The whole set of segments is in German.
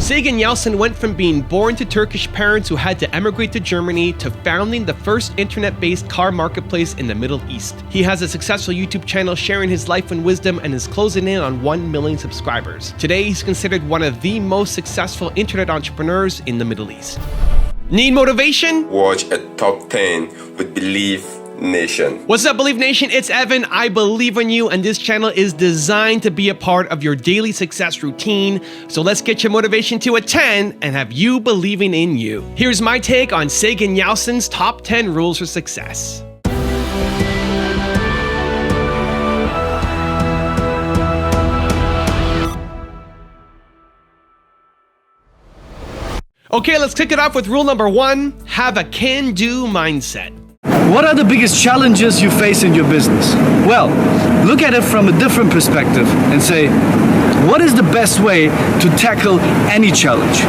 Saygin Yalcin went from being born to Turkish parents who had to emigrate to Germany to founding the first internet-based car marketplace in the Middle East. He has a successful YouTube channel sharing his life and wisdom and is closing in on 1 million subscribers. Today, he's considered one of the most successful internet entrepreneurs in the Middle East. Need motivation? Watch a top 10 with Believe Nation. What's up, Believe Nation? It's Evan. I believe in you, and this channel is designed to be a part of your daily success routine. So let's get your motivation to a 10 and have you believing in you. Here's my take on Saygin Yalcin's top 10 rules for success. Okay, let's kick it off with rule number 1. Have a can-do mindset. What are the biggest challenges you face in your business? Well, look at it from a different perspective and say, what is the best way to tackle any challenge?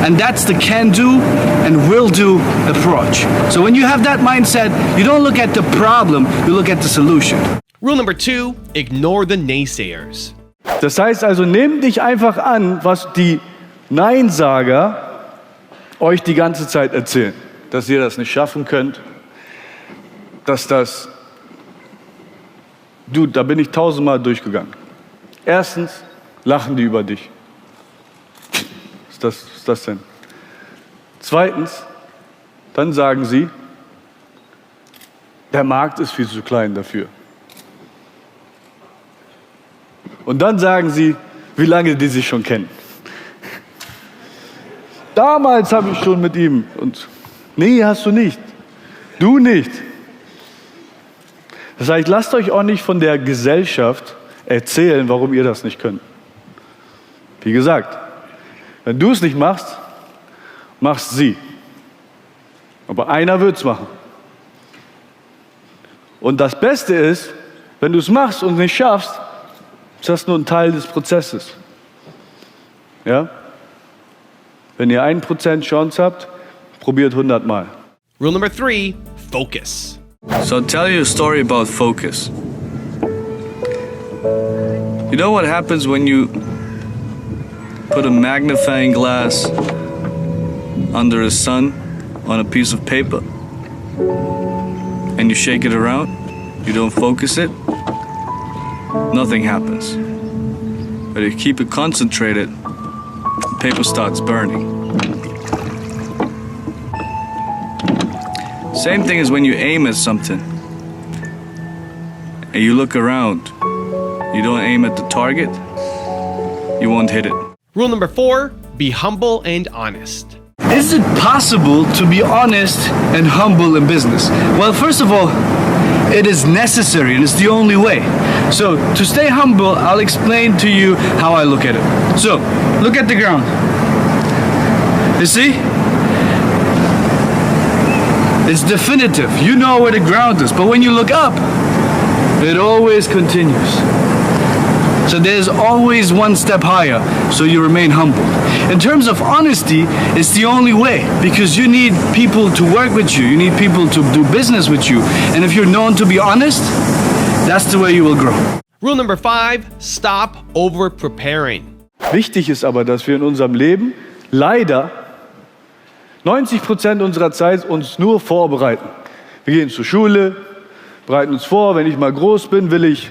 And that's the can-do and will-do approach. So when you have that mindset, you don't look at the problem, you look at the solution. Rule number 2, ignore the naysayers. Das heißt also, nehmt nicht einfach an, was die Neinsager euch die ganze Zeit erzählen. Dass ihr das nicht schaffen könnt, da bin ich 1000-mal durchgegangen. Erstens, lachen die über dich. Was ist das denn? Zweitens, dann sagen sie, der Markt ist viel zu klein dafür. Und dann sagen sie, wie lange die sich schon kennen. Damals habe ich schon mit ihm. Und nee, hast du nicht. Du nicht. Das heißt, lasst euch auch nicht von der Gesellschaft erzählen, warum ihr das nicht könnt. Wie gesagt, wenn du es nicht machst, machst sie. Aber einer wird es machen. Und das Beste ist, wenn du es machst und nicht schaffst, ist das nur ein Teil des Prozesses. Ja? Wenn ihr 1% Chance habt, probiert 100 Mal. Rule number 3, focus. So I'll tell you a story about focus. You know what happens when you put a magnifying glass under a sun on a piece of paper and you shake it around, you don't focus it, nothing happens. But if you keep it concentrated, the paper starts burning. Same thing as when you aim at something and you look around, you don't aim at the target, you won't hit it. Rule number 4, be humble and honest. Is it possible to be honest and humble in business? Well, first of all, it is necessary and it's the only way. So, to stay humble, I'll explain to you how I look at it. So, look at the ground. You see? It's definitive. You know where the ground is. But when you look up, it always continues. So there's always one step higher, so you remain humble. In terms of honesty, it's the only way, because you need people to work with you. You need people to do business with you. And if you're known to be honest, that's the way you will grow. Rule number 5, stop over-preparing. Wichtig ist aber, dass wir in unserem Leben leider 90% unserer Zeit uns nur vorbereiten. Wir gehen zur Schule, bereiten uns vor, wenn ich mal groß bin, will ich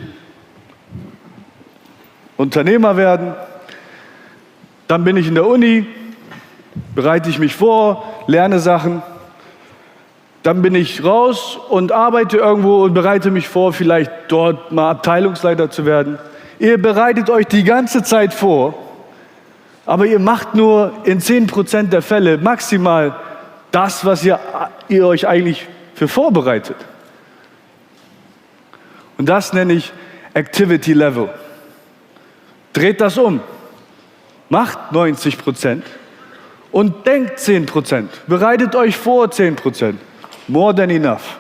Unternehmer werden. Dann bin ich in der Uni, bereite ich mich vor, lerne Sachen. Dann bin ich raus und arbeite irgendwo und bereite mich vor, vielleicht dort mal Abteilungsleiter zu werden. Ihr bereitet euch die ganze Zeit vor, aber ihr macht nur in 10% der Fälle maximal das, was ihr euch eigentlich für vorbereitet. Und das nenne ich Activity Level. Dreht das um. Macht 90% und denkt 10%. Bereitet euch vor 10%. More than enough.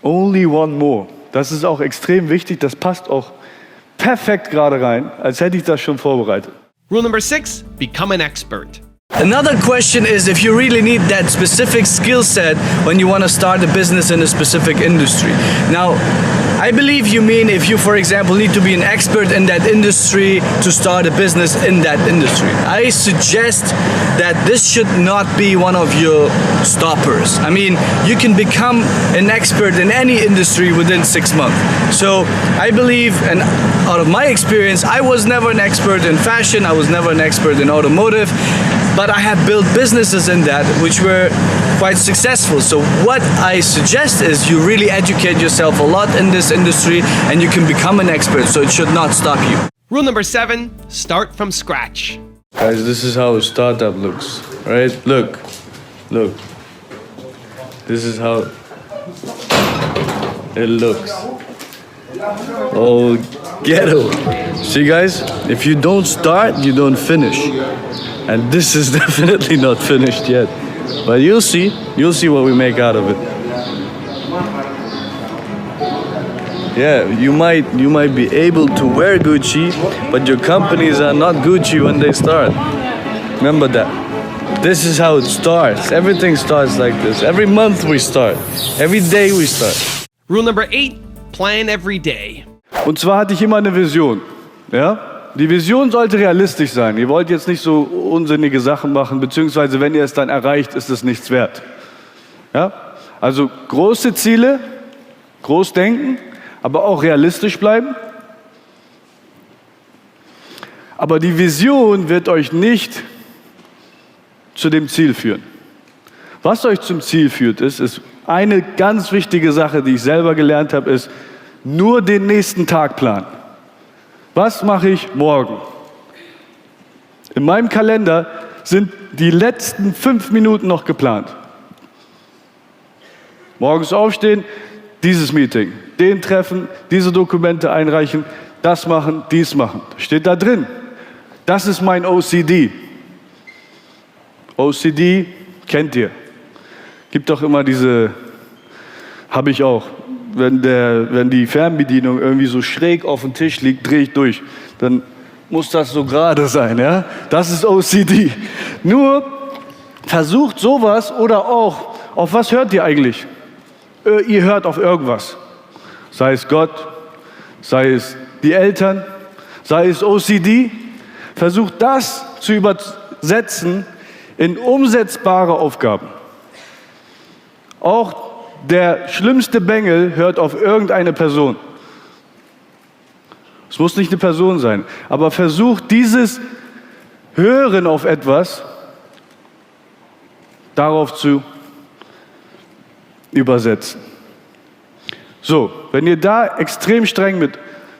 Only one more. Das ist auch extrem wichtig. Das passt auch perfekt gerade rein, als hätte ich das schon vorbereitet. Rule number 6, become an expert. Another question is if you really need that specific skill set when you want to start a business in a specific industry. Now, I believe you mean if you, for example, need to be an expert in that industry to start a business in that industry. I suggest that this should not be one of your stoppers. I mean, you can become an expert in any industry within 6 months. So I believe, and out of my experience, I was never an expert in fashion, I was never an expert in automotive, but I have built businesses in that which were quite successful. So what I suggest is you really educate yourself a lot in this industry and you can become an expert, so it should not stop you. Rule number 7, start from scratch. Guys, this is how a startup looks, right? Look. This is how it looks. Oh, ghetto. See, guys, if you don't start, you don't finish. And this is definitely not finished yet. But you'll see what we make out of it. Yeah, you might be able to wear Gucci, but your companies are not Gucci when they start. Remember that. This is how it starts. Everything starts like this. Every month we start. Every day we start. Rule number 8, plan every day. Und zwar hatte ich immer eine Vision. Ja? Die Vision sollte realistisch sein. Ihr wollt jetzt nicht so unsinnige Sachen machen, beziehungsweise wenn ihr es dann erreicht, ist es nichts wert. Ja? Also große Ziele, groß denken, aber auch realistisch bleiben. Aber die Vision wird euch nicht zu dem Ziel führen. Was euch zum Ziel führt, ist eine ganz wichtige Sache, die ich selber gelernt habe, ist nur den nächsten Tag planen. Was mache ich morgen? In meinem Kalender sind die letzten 5 Minuten noch geplant. Morgens aufstehen, dieses Meeting, den treffen, diese Dokumente einreichen, das machen, dies machen. Steht da drin. Das ist mein OCD. OCD kennt ihr. Gibt doch immer diese, habe ich auch. Wenn die Fernbedienung irgendwie so schräg auf dem Tisch liegt, drehe ich durch. Dann muss das so gerade sein, ja? Das ist OCD. Nur versucht sowas oder auch, auf was hört ihr eigentlich? Ihr hört auf irgendwas. Sei es Gott, sei es die Eltern, sei es OCD. Versucht das zu übersetzen in umsetzbare Aufgaben. Auch der schlimmste Bengel hört auf irgendeine Person. Es muss nicht eine Person sein, aber versucht dieses Hören auf etwas darauf zu übersetzen. So, wenn ihr da extrem streng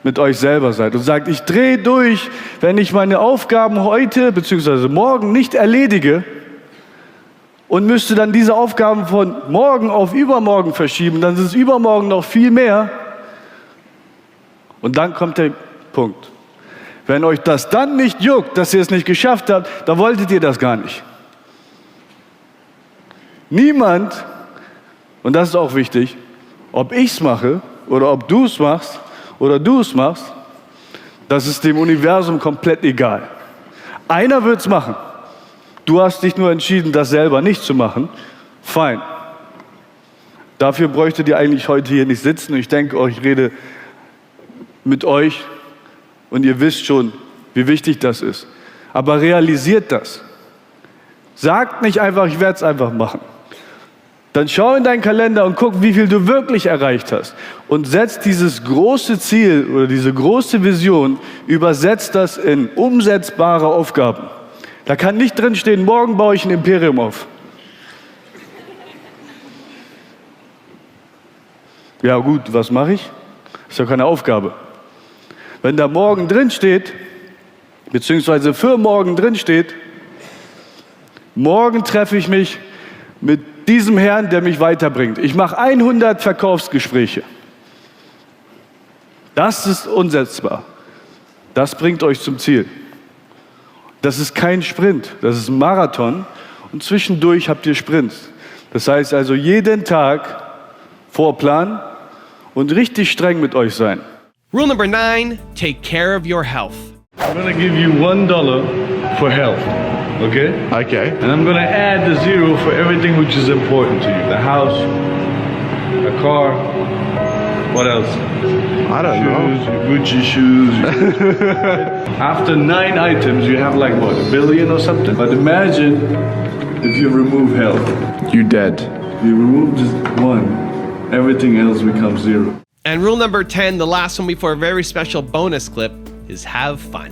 mit euch selber seid und sagt, ich drehe durch, wenn ich meine Aufgaben heute bzw. morgen nicht erledige, und müsste dann diese Aufgaben von morgen auf übermorgen verschieben, dann ist es übermorgen noch viel mehr. Und dann kommt der Punkt. Wenn euch das dann nicht juckt, dass ihr es nicht geschafft habt, dann wolltet ihr das gar nicht. Niemand, und das ist auch wichtig, ob ich es mache oder ob du es machst oder du es machst, das ist dem Universum komplett egal. Einer wird es machen. Du hast dich nur entschieden, das selber nicht zu machen. Fein. Dafür bräuchtet ihr eigentlich heute hier nicht sitzen. Ich denke, ich rede mit euch und ihr wisst schon, wie wichtig das ist. Aber realisiert das. Sagt nicht einfach, ich werde es einfach machen. Dann schau in deinen Kalender und guck, wie viel du wirklich erreicht hast. Und setz dieses große Ziel oder diese große Vision, übersetzt das in umsetzbare Aufgaben. Da kann nicht drin stehen, morgen baue ich ein Imperium auf. Ja gut, was mache ich? Ist ja keine Aufgabe. Wenn da morgen drin steht, beziehungsweise für morgen drin steht, morgen treffe ich mich mit diesem Herrn, der mich weiterbringt. Ich mache 100 Verkaufsgespräche. Das ist umsetzbar. Das bringt euch zum Ziel. Das ist kein Sprint, das ist ein Marathon und zwischendurch habt ihr Sprints. Das heißt also jeden Tag vorplanen und richtig streng mit euch sein. Rule number 9, take care of your health. I'm going to give you $1 for health, okay? Okay. And I'm going to add the 0 for everything which is important to you. The house, a car, What else? I don't know. Gucci shoes. After 9 items, you have like what, 1 billion or something? But imagine if you remove health. You dead. You remove just 1, everything else becomes 0. And rule number 10, the last one before a very special bonus clip, is have fun.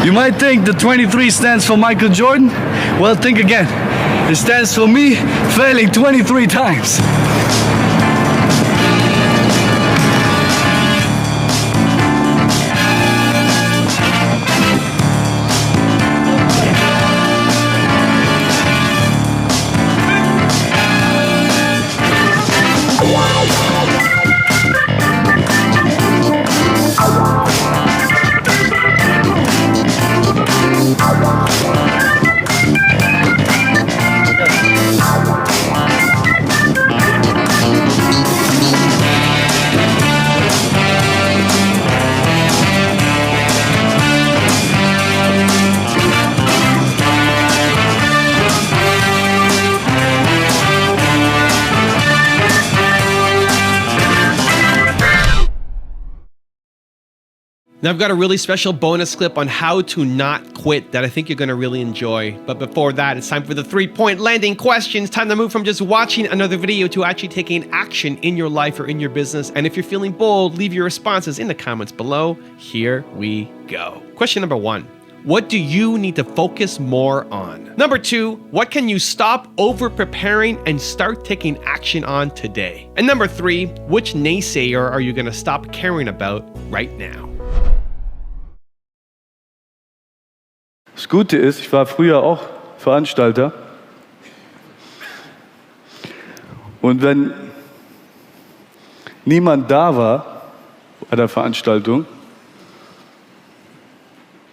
You might think the 23 stands for Michael Jordan. Well, think again. It stands for me failing 23 times. Now I've got a really special bonus clip on how to not quit that I think you're going to really enjoy. But before that, it's time for the 3-point landing questions. Time to move from just watching another video to actually taking action in your life or in your business. And if you're feeling bold, leave your responses in the comments below. Here we go. Question number 1. What do you need to focus more on? Number 2, what can you stop over preparing and start taking action on today? And number 3, which naysayer are you going to stop caring about right now? Das Gute ist, ich war früher auch Veranstalter. Und wenn niemand da war bei der Veranstaltung,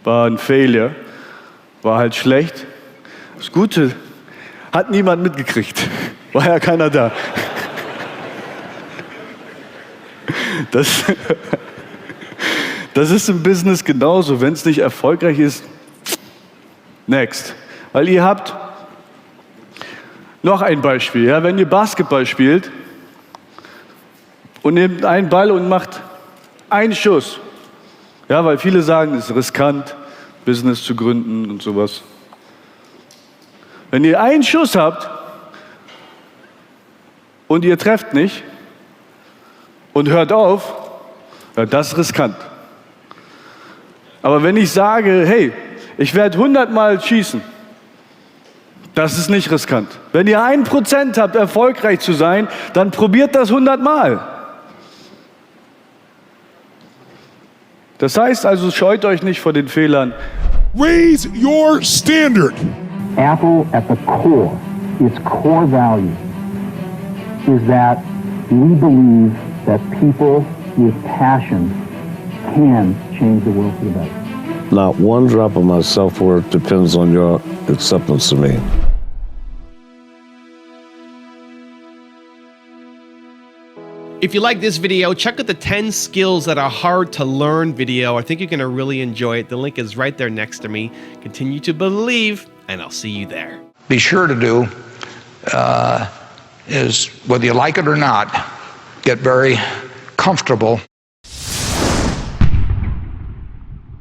war ein Failure, war halt schlecht. Das Gute, hat niemand mitgekriegt, war ja keiner da. Das ist im Business genauso, wenn es nicht erfolgreich ist, next. Weil ihr habt noch ein Beispiel, ja, wenn ihr Basketball spielt und nehmt einen Ball und macht einen Schuss. Ja, weil viele sagen, es ist riskant, Business zu gründen und sowas. Wenn ihr einen Schuss habt und ihr trefft nicht und hört auf, ja, das ist riskant. Aber wenn ich sage, hey, ich werde 100 Mal schießen, das ist nicht riskant. Wenn ihr 1% habt, erfolgreich zu sein, dann probiert das 100 Mal. Das heißt also, scheut euch nicht vor den Fehlern. Raise your standard. Apple at the core, its core value is that we believe that people with passion can change the world for the better. Not one drop of my self-worth depends on your acceptance of me. If you like this video, check out the 10 skills that are hard to learn video. I think you're going to really enjoy it. The link is right there next to me. Continue to believe, and I'll see you there. Be sure to do is, whether you like it or not, get very comfortable